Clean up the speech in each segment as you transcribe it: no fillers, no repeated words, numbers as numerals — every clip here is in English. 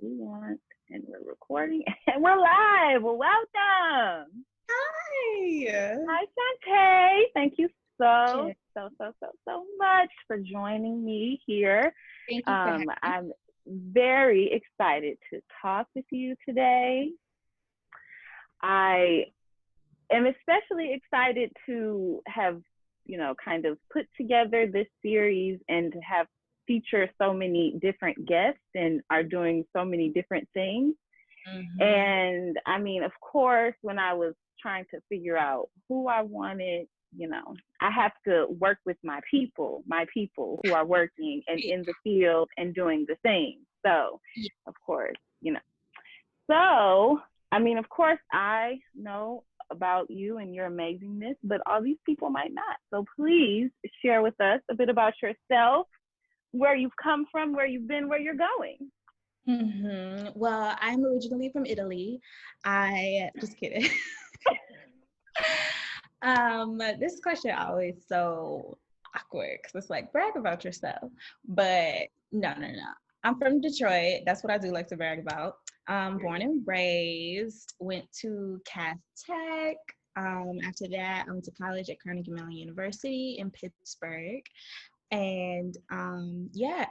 want, and we're recording, and we're live. Well, welcome. Hi. Hi, Chante. Thank you so, Sure. so much for joining me here. Thank you for having me. I'm very excited to talk with you today. I am especially excited to have, kind of put together this series and to have feature so many different guests and are doing so many different things. Mm-hmm. And I mean, of course, when I was trying to figure out who I wanted, I have to work with my people who are working and in the field and doing the thing. So, of course, So, I mean, of course, I know about you and your amazingness, but all these people might not. So please share with us a bit about yourself, where you've come from, where you've been, where you're going. Mm-hmm. Well, I'm originally from Italy. Just kidding. This question always so awkward because it's like brag about yourself, but no. I'm from Detroit. That's what I do like to brag about. Born and raised. Went to Cass Tech. After that, I went to college at Carnegie Mellon University in Pittsburgh. And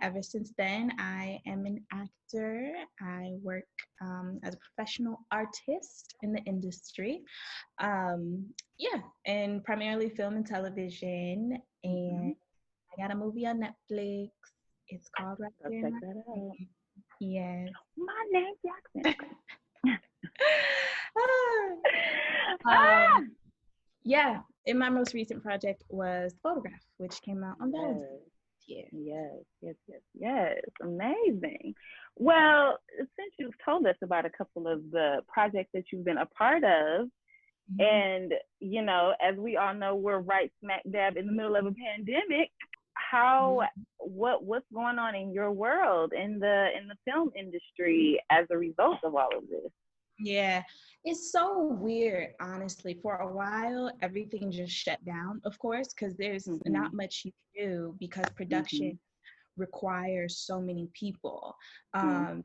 ever since then, I am an actor. I work as a professional artist in the industry. And primarily film and television. And I got a movie on Netflix. It's called Right There. Check that out. Yes. My name's Jackson. And my most recent project was Photograph, which came out on Valentine's Day. Yes. Amazing. Well, since you've told us about a couple of the projects that you've been a part of, and as we all know, we're right smack dab in the middle of a pandemic. What's going on in your world in the film industry as a result of all of this? Yeah, it's so weird, honestly. For a while, everything just shut down, of course, because there's not much you can do because production requires so many people.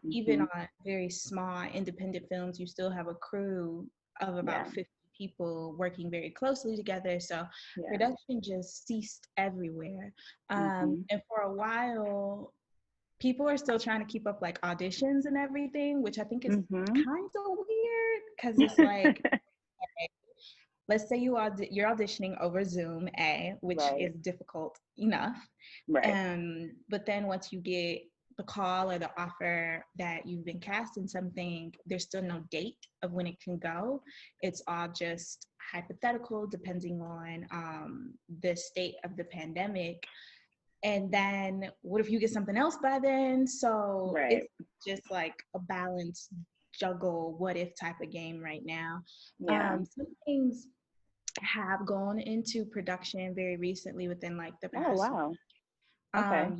Even on very small independent films, you still have a crew of about 50 people working very closely together. So production just ceased everywhere. And for a while, people are still trying to keep up like auditions and everything, which I think is kind of weird because it's like, let's say you're auditioning over Zoom, which is difficult enough. But then once you get the call or the offer that you've been cast in something, there's still no date of when it can go. It's all just hypothetical depending on the state of the pandemic. And then what if you get something else by then? So it's just like a balance juggle, what if type of game right now. Some things have gone into production very recently within like the past. Oh, wow.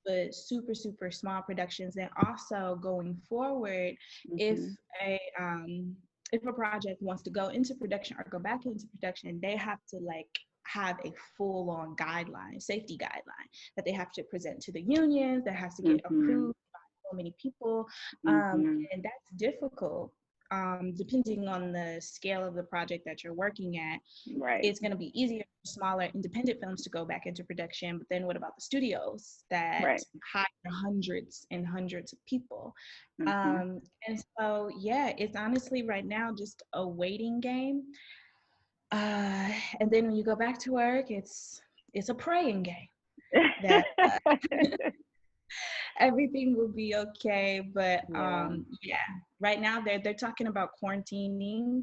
But super, super small productions. And also going forward, if a project wants to go into production or go back into production, they have to like have a full-on safety guideline that they have to present to the unions, that has to get approved by so many people. And that's difficult. Depending on the scale of the project that you're working at, it's going to be easier for smaller independent films to go back into production. But then what about the studios that hire hundreds and hundreds of people? And so, it's honestly right now just a waiting game. And then when you go back to work, it's a praying game that everything will be okay. But right now they're talking about quarantining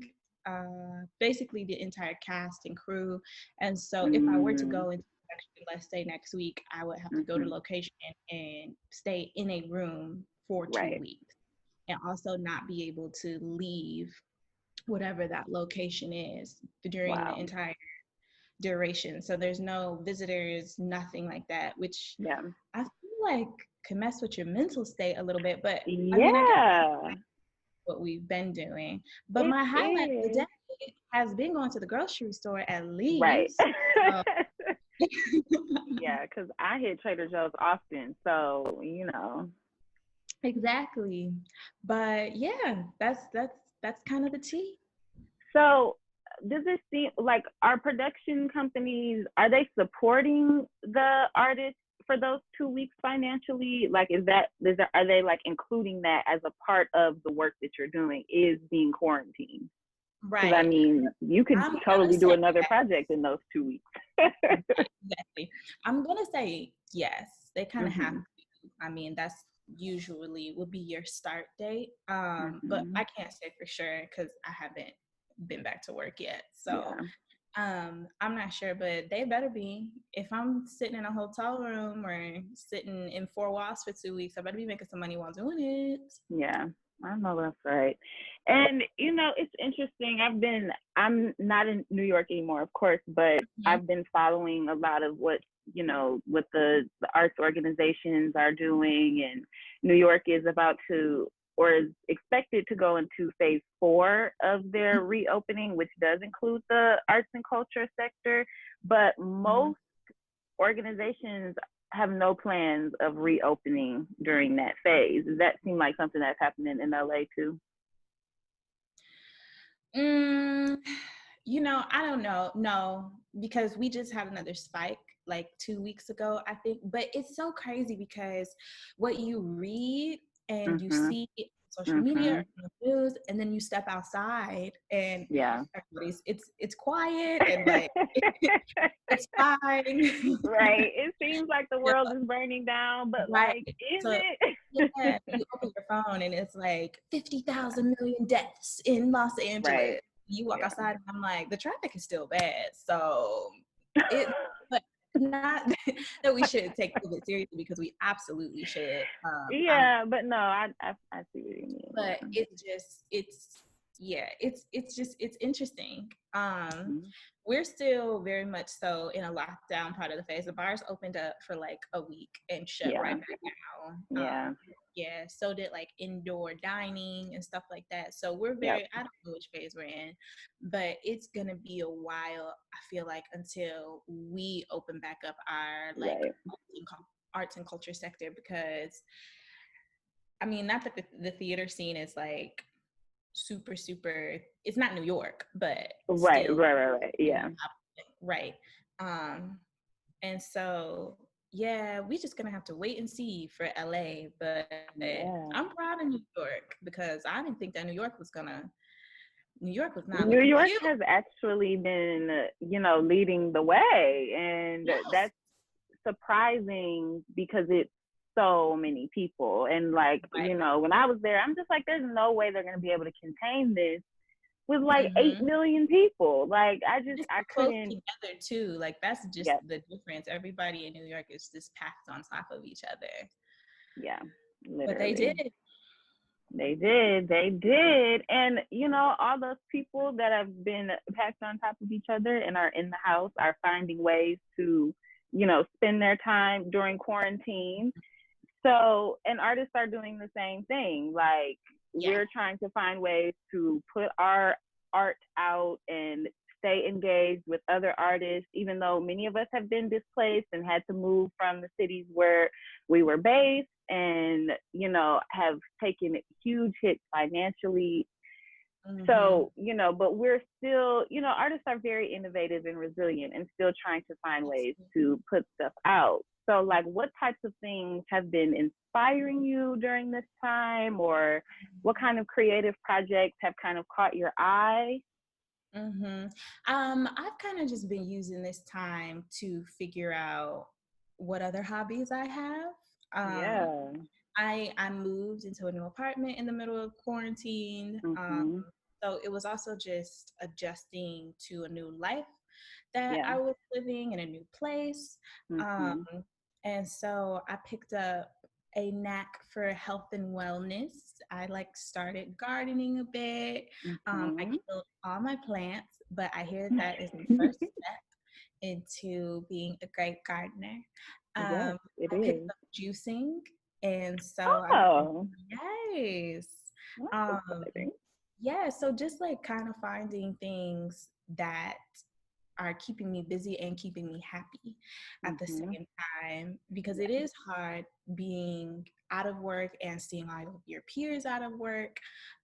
basically the entire cast and crew. And so if I were to go into production, let's say next week, I would have to go to location and stay in a room for 2 weeks and also not be able to leave whatever that location is during the entire duration. So there's no visitors, nothing like that, which I feel like can mess with your mental state a little bit. But I mean, I guess what we've been doing. But my highlight of the day has been going to the grocery store at least. Because I hit Trader Joe's often, so Exactly. But yeah, that's kind of the tea. So does it seem like our production companies, are they supporting the artists for those 2 weeks financially? Like, are they like including that as a part of the work that you're doing is being quarantined? Because I Right. mean, you could I'm gonna totally do say another yes. project in those 2 weeks. Exactly. I'm gonna say yes. They kind of have Mm-hmm. to. I mean, that's usually would be your start date. But Mm-hmm. I can't say for sure because I haven't been back to work yet. So Yeah. I'm not sure, but they better be. If I'm sitting in a hotel room or sitting in four walls for 2 weeks, I better be making some money while doing it. Yeah, I know that's right. And it's interesting. I'm not in New York anymore, of course, but Mhm. I've been following a lot of what the arts organizations are doing, and New York is about to or is expected to go into phase 4 of their reopening, which does include the arts and culture sector. But Mhm. most organizations have no plans of reopening during that phase. Does that seem like something that's happening in LA too? Mm, I don't know. No, because we just had another spike like 2 weeks ago, I think. But it's so crazy because what you read and you Mhm. see on social media or Mhm. on the news, and then you step outside and Yeah. everybody's it's quiet and like it's fine. Right. It seems like the Yeah, world is burning down, but right. like, is So yeah, it? you open your phone and it's like 50,000 million deaths in Los Right. Angeles. You walk Yeah. outside and I'm like, the traffic is still bad. So it, but not that we should take COVID seriously because we absolutely should. Yeah, but no, I see what you mean. But Yeah. it's interesting. Mhm. We're still very much so in a lockdown part of the phase. The bars opened up for like a week and shut Yeah. right back down. Yeah. Yeah, so did like indoor dining and stuff like that. So we're Yep. very, I don't know which phase we're in, but it's gonna be a while, I feel like, until we open back up our like Right. arts and culture sector because I mean, not that the theater scene is like super, super, it's not New York, but Right. still, Right. Right. Right. Yeah. right. Um, and so, yeah, we just gonna have to wait and see for LA. But Yeah. I'm proud of New York because I didn't think that New York was not New looking York cute. has actually been, leading the way, and Yes, that's surprising because it's so many people. And like, right. when I was there, I'm just like, there's no way they're gonna be able to contain this with like eight Mm-hmm. million people. Like, It's I so close couldn't. together too. Like that's just Yeah, the difference. Everybody in New York is just packed on top of each other. yeah, But they literally. did. They did. And all those people that have been packed on top of each other and are in the house are finding ways to, spend their time during quarantine. So, and artists are doing the same thing. Like, Yeah. we're trying to find ways to put our art out and stay engaged with other artists, even though many of us have been displaced and had to move from the cities where we were based and, have taken huge hits financially. Mm-hmm. So, but we're still, artists are very innovative and resilient and still trying to find ways to put stuff out. So, like, what types of things have been inspiring you during this time, or what kind of creative projects have kind of caught your eye? Mm-hmm. I've kind of just been using this time to figure out what other hobbies I have. Um, Yeah. I moved into a new apartment in the middle of quarantine. Mhm. So it was also just adjusting to a new life that Yeah. I was living in a new place. Um, Mhm. and so I picked up a knack for health and wellness. I like started gardening a bit. I Mhm. killed all my plants, but I hear that is the first step into being a great gardener. Yes, it I picked is. up juicing, and so I've been, Oh, yes. that's Um, exciting. yeah, so just like kind of finding things that are keeping me busy and keeping me happy at the Mhm. same time because it Yeah. is hard being out of work and seeing all of your peers out of work.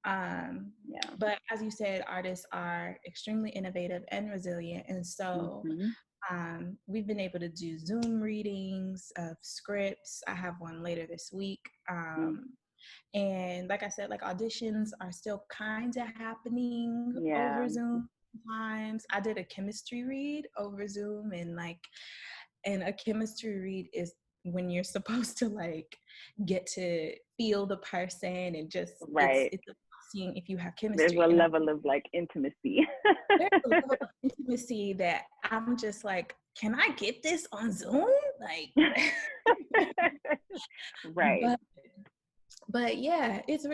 Yeah. But as you said, artists are extremely innovative and resilient. And so Mm-hmm. we've been able to do Zoom readings of scripts. I have one later this week. And like I said, like auditions are still kind of happening Yeah. over Zoom sometimes. I did a chemistry read over Zoom, and a chemistry read is when you're supposed to like get to feel the person and just Right. it's about seeing if you have There's chemistry. a And level of like intimacy. there's a level of intimacy that I'm just like, can I get this on Zoom? Like, Right. but yeah, it's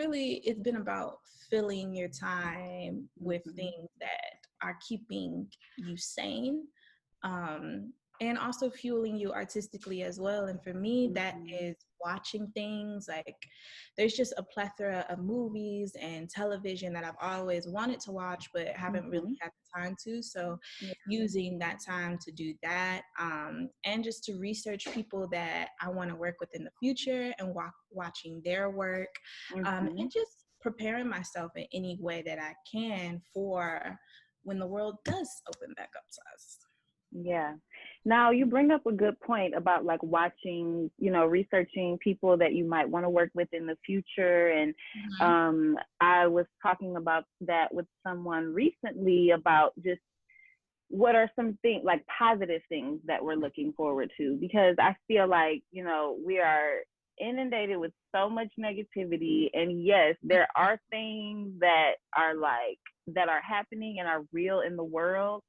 been about filling your time with Mm-hmm. things that are keeping you sane, um, and also fueling you artistically as well. And for me, that Mm-hmm. is watching things like there's just a plethora of movies and television that I've always wanted to watch but haven't really Mm-hmm. had the time to. So Yeah. using that time to do that, and just to research people that I want to work with in the future and watching their work, Mm-hmm. and just preparing myself in any way that I can for when the world does open back up to us. Yeah. Now you bring up a good point about like watching, researching people that you might want to work with in the future. And Mhm. I was talking about that with someone recently about just what are some things like positive things that we're looking forward to, because I feel like, we are inundated with so much negativity. And yes, there are things that are like that are happening and are real in the world,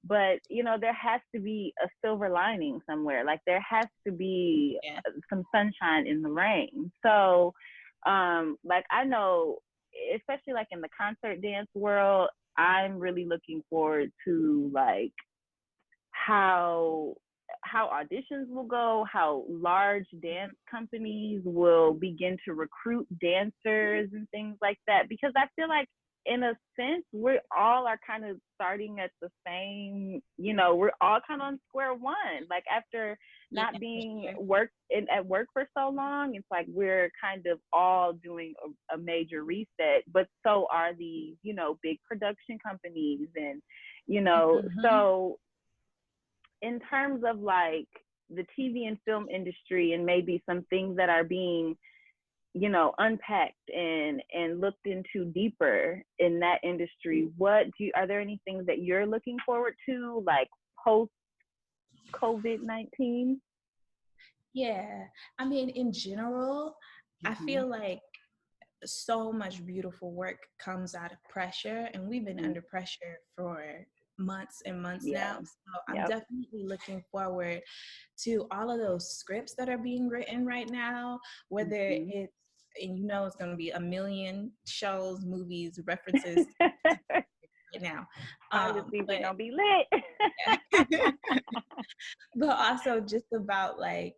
but there has to be a silver lining somewhere. Like there has to be Yeah. some sunshine in the rain. So like I know, especially like in the concert dance world, I'm really looking forward to like how auditions will go, how large dance companies will begin to recruit dancers and things like that, because I feel like in a sense we all are kind of starting at the same, we're all kind of on square one, like after Yeah, not for being sure. at work for so long. It's like we're kind of all doing a major reset, but so are the big production companies. And Mhm. so in terms of like the TV and film industry and maybe some things that are being, unpacked and looked into deeper in that industry, are there any things that you're looking forward to, like post COVID-19? Yeah. I mean, in general, I Mm-hmm. feel like so much beautiful work comes out of pressure, and we've been Mm-hmm. under pressure for months and months Yeah. now. So I'm Yep. definitely looking forward to all of those scripts that are being written right now, whether Mm-hmm. it's, and it's going to be a million shows, movies, references right now. August season But gonna be lit. yeah. But also just about like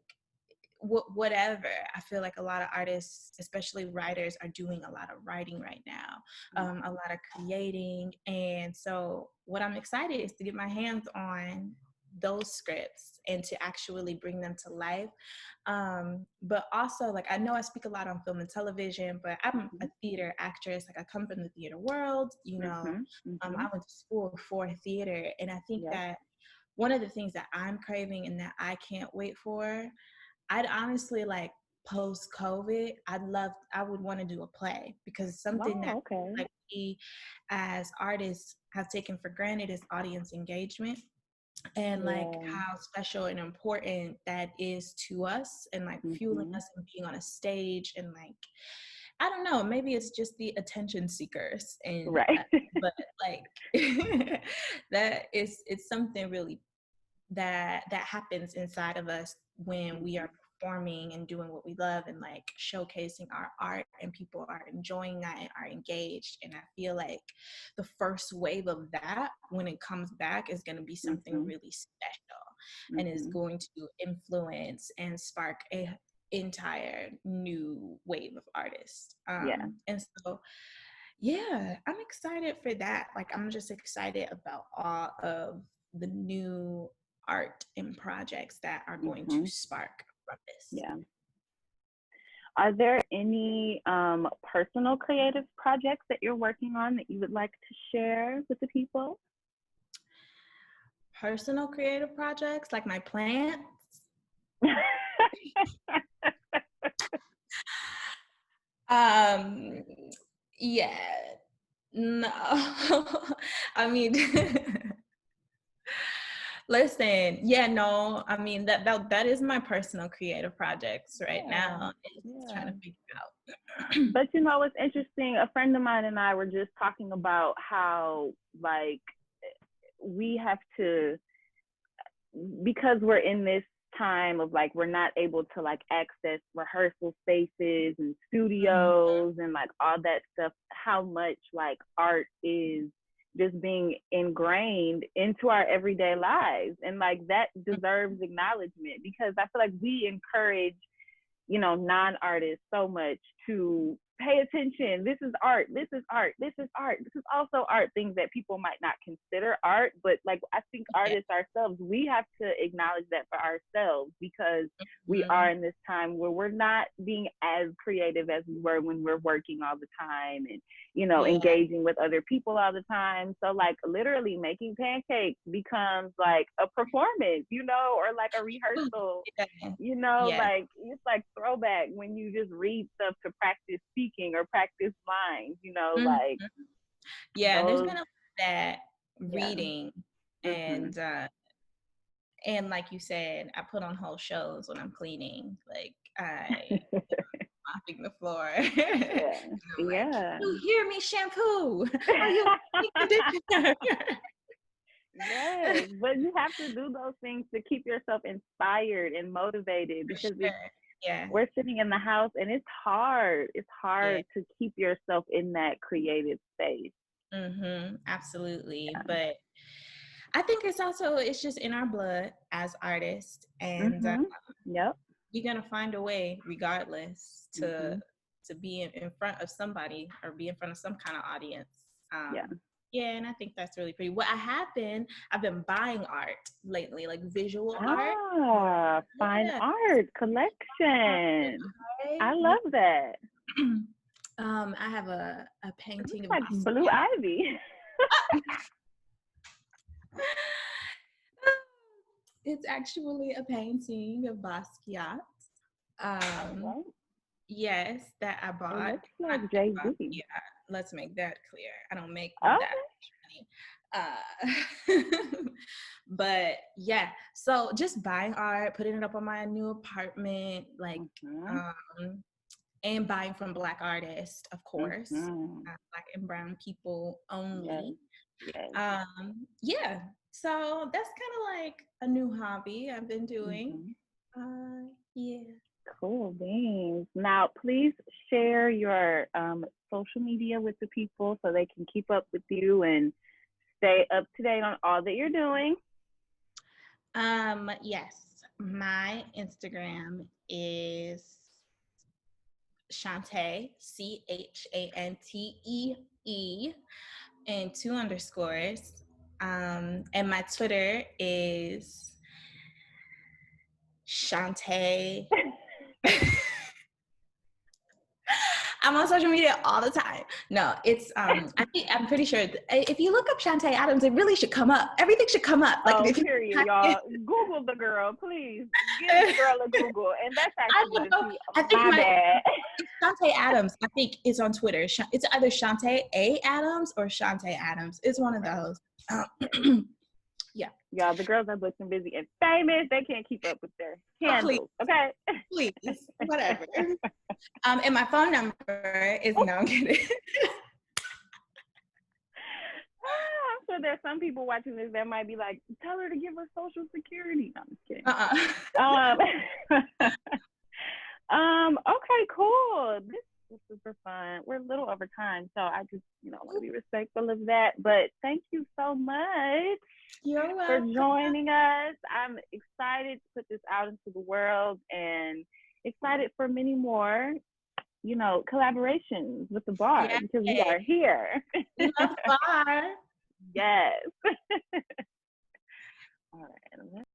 whatever. I feel like a lot of artists, especially writers, are doing a lot of writing right now, a lot of creating. And so what I'm excited is to get my hands on those scripts and to actually bring them to life. But also, like, I know I speak a lot on film and television, but I'm a theater actress. Like, I come from the theater world, Mm-hmm. Mm-hmm. I went to school for theater. And I think Yep. that one of the things that I'm craving and that I can't wait for, I'd honestly like post COVID, I would want to do a play, because something that Oh, okay. like we as artists have taken for granted is audience engagement, and like Yeah. how special and important that is to us, and like fueling Mm-hmm. us and being on a stage. And like, I don't know, maybe it's just the attention seekers, and Right. but like that is, it's something really that happens inside of us when we are performing and doing what we love and like showcasing our art, and people are enjoying that and are engaged. And I feel like the first wave of that, when it comes back, is going to be something Mm-hmm. really special, and is Mm-hmm. going to influence and spark a entire new wave of artists. Yeah. And so yeah, I'm excited for that. Like, I'm just excited about all of the new art and projects that are going to Mm-hmm. spark from this. Yeah. Are there any personal creative projects that you're working on that you would like to share with the people? Personal creative projects, like my plants. Yeah, no. I mean, listen, yeah, no. I mean that is my personal creative projects right now. It's trying to figure out. But you know, it's interesting. A friend of mine and I were just talking about how, like, we have to, because we're in this time of, like, we're not able to, like, access rehearsal spaces and studios and, like, all that stuff, how much, like, art is just being ingrained into our everyday lives. And, like, that deserves acknowledgement, because I feel like we encourage, you know, non-artists so much to pay attention. This is art. This is art. This is art. This is also art. Things that people might not consider art, but, like, I think artists ourselves, we have to acknowledge that for ourselves, because we are in this time where we're not being as creative as we were when we're working all the time and, you know, engaging with other people all the time. So, like, literally making pancakes becomes like a performance, you know, or like a rehearsal, you know, like, it's like throwback when you just read stuff to practice speaking or practice lines, you know, like. There's been a lot of that reading and like you said, I put on whole shows when I'm cleaning. Like, I mopping the floor. You hear me shampoo? Are you conditioner? Yes, but you have to do those things to keep yourself inspired and motivated, because we're sitting in the house and it's hard. It's hard to keep yourself in that creative space. Absolutely. But I think it's just in our blood as artists, and you're gonna find a way regardless to be in front of somebody or be in front of some kind of audience. And I think that's really pretty. I've been buying art lately, like visual art. Fine art collection. I love that. I have a painting of like Blue Ivy. It's actually a painting of Basquiat. Yes, that I bought. It looks like Jay-Z. Yeah, let's make that clear. I don't make that much money. But yeah, so just buying art, putting it up on my new apartment, like, and buying from Black artists, of course, Black and brown people only. So that's kind of like a new hobby I've been doing. Cool beans. Now, please share your social media with the people so they can keep up with you and stay up to date on all that you're doing. Yes, my Instagram is Chante, CHANTEE, and 2 underscores. And my Twitter is Chante. I'm on social media all the time. No, it's I'm pretty sure if you look up Chante Adams, it really should come up. Everything should come up. Like, period, y'all. Google the girl, please. Give the girl a Google, and that's actually my bad. It's Chante Adams. I think it's on Twitter. It's either Chante A Adams or Chante Adams. It's one of those. Y'all, the girls are booked and busy and famous. They can't keep up with their handles. Okay, please, whatever. And my phone number is no, I'm kidding. I'm sure there's some people watching this that might be like, tell her to give her social security. No, I'm just kidding. Okay, cool. This was super fun. We're a little over time, so I just, want to be respectful of that. But thank you so much for joining us. I'm excited to put this out into the world and excited for many more, collaborations with the bar, because we are here. We love the bar. Yes. All right.